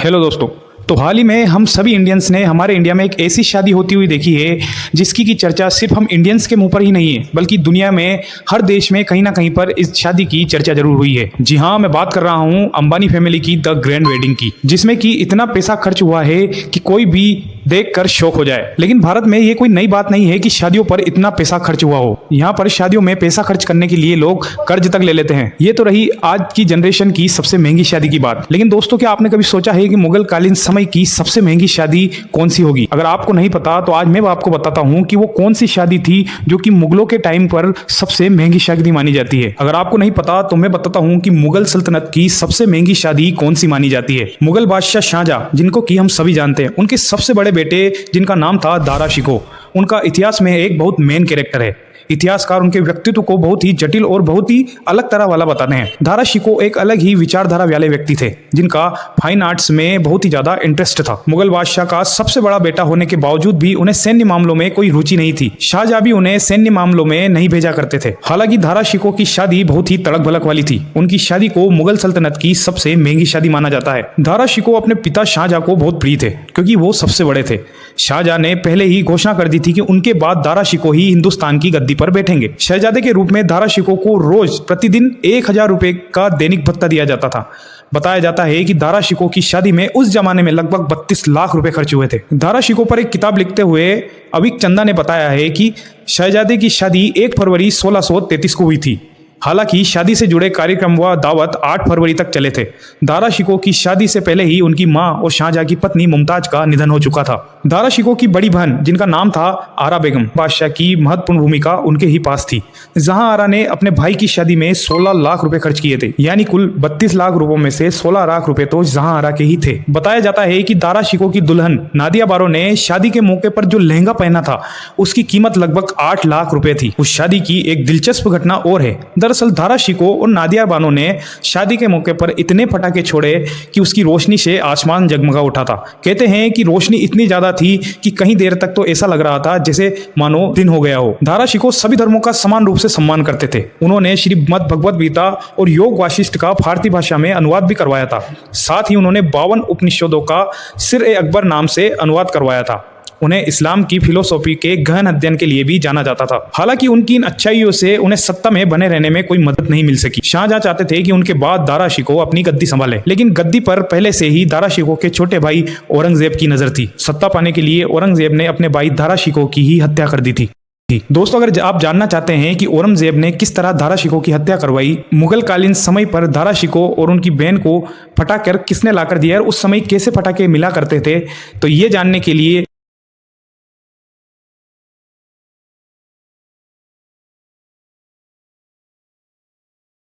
Hello दोस्तों। तो हाल ही में हम सभी इंडियंस ने हमारे इंडिया में एक ऐसी शादी होती हुई देखी है जिसकी की चर्चा सिर्फ हम इंडियंस के मुंह पर ही नहीं है बल्कि दुनिया में हर देश में कहीं ना कहीं पर इस शादी की चर्चा जरूर हुई है। जी हाँ, मैं बात कर रहा हूँ अंबानी फैमिली की द ग्रैंड वेडिंग की, जिसमें कि इतना पैसा खर्च हुआ है कि कोई भी देखकर शौक हो जाए। लेकिन भारत में ये कोई नई बात नहीं है कि शादियों पर इतना पैसा खर्च हुआ हो। यहाँ पर शादियों में पैसा खर्च करने के लिए लोग कर्ज तक ले लेते हैं। ये तो रही आज की जनरेशन की सबसे महंगी शादी की बात। लेकिन दोस्तों, क्या आपने कभी सोचा है कि मुगल कालीन समय की सबसे महंगी शादी कौन सी होगी? अगर आपको नहीं पता तो आज मैं आपको बताता हूँ कि वो कौन सी शादी थी जो कि मुगलों के टाइम पर सबसे महंगी शादी मानी जाती है। अगर आपको नहीं पता तो मैं बताता हूँ कि मुगल सल्तनत की सबसे महंगी शादी कौन सी मानी जाती है। मुगल बादशाह शाहजहां, जिनको कि हम सभी जानते हैं, उनके सबसे बड़े बेटे जिनका नाम था दारा शिकोह, उनका इतिहास में एक बहुत मेन कैरेक्टर है। इतिहासकार उनके व्यक्तित्व को बहुत ही जटिल और बहुत ही अलग तरह वाला बताते हैं। दारा शिकोह एक अलग ही विचारधारा वाले व्यक्ति थे जिनका फाइन आर्ट्स में बहुत ही ज्यादा इंटरेस्ट था। मुगल बादशाह का सबसे बड़ा बेटा होने के बावजूद भी उन्हें सैन्य मामलों में कोई रुचि नहीं थी। शाहजहां भी उन्हें सैन्य मामलों में नहीं भेजा करते थे। हालांकि दारा शिकोह की शादी बहुत ही तड़क भड़क वाली थी। उनकी शादी को मुगल सल्तनत की सबसे महंगी शादी माना जाता है। दारा शिकोह अपने पिता शाहजहां को बहुत प्रिय थे क्योंकि वो सबसे बड़े थे। शाहजहां ने पहले ही घोषणा कर दी थी कि उनके बाद दारा शिकोह ही हिंदुस्तान की गद्दी पर बैठेंगे। शहजादे के रूप में दारा शिकोह को रोज प्रतिदिन 1000 रुपए का दैनिक भत्ता दिया जाता था। बताया जाता है कि दारा शिकोह की शादी में उस जमाने में लगभग 32 लाख रुपए खर्च हुए थे। दारा शिकोह पर एक किताब लिखते हुए अविक चंदा ने बताया है कि शहजादे की शादी 1 फरवरी 1633 को हुई थी। हालांकि शादी से जुड़े कार्यक्रम व दावत 8 फरवरी तक चले थे। दारा शिकोह की शादी से पहले ही उनकी मां और शाहजहां की पत्नी मुमताज का निधन हो चुका था। दारा शिकोह की बड़ी बहन, जिनका नाम था आरा बेगम, बादशाह की महत्वपूर्ण भूमिका उनके ही पास थी। जहां आरा ने अपने भाई की शादी में 16 लाख रुपए खर्च किए थे, यानी कुल 32 लाख रुपयों में से 16 लाख रुपए तो जहां आरा के ही थे। बताया जाता है कि दारा शिकोह की दुल्हन नादिया बानो ने शादी के मौके पर जो लहंगा पहना था उसकी कीमत लगभग 8 लाख रुपए थी। उस शादी की एक दिलचस्प घटना और है। दरअसल दारा शिकोह और नादिया बानो ने शादी के मौके पर इतने पटाखे छोड़े कि उसकी रोशनी से आसमान जगमगा उठा था। कहते हैं कि रोशनी इतनी ज्यादा थी कि कहीं देर तक तो ऐसा लग रहा था जैसे मानो दिन हो गया हो। दारा शिकोह सभी धर्मों का समान रूप से सम्मान करते थे। उन्होंने श्रीमद् भगवद गीता और योग वाशिष्ठ का फारसी भाषा में अनुवाद भी करवाया था। साथ ही उन्होंने 52 उपनिषदों का सिर-ए-अकबर नाम से अनुवाद करवाया था। उन्हें इस्लाम की फिलोसॉफी के गहन अध्ययन के लिए भी जाना जाता था। हालांकि उनकी इन अच्छाइयों से उन्हें सत्ता में बने रहने में कोई मदद नहीं मिल सकी। शाहजहां चाहते थे कि उनके बाद दारा शिकोह अपनी गद्दी संभाले, लेकिन गद्दी पर पहले से ही दारा शिकोह के छोटे भाई औरंगजेब की नजर थी। सत्ता पाने के लिए औरंगजेब ने अपने भाई दारा शिकोह की ही हत्या कर दी थी। दोस्तों, अगर आप जानना चाहते हैं कि औरंगजेब ने किस तरह दारा शिकोह की हत्या करवाई, मुगल कालीन समय पर दारा शिकोह और उनकी बहन को पटाखे किसने लाकर दिया और उस समय कैसे पटाखे मिला करते थे, तो ये जानने के लिए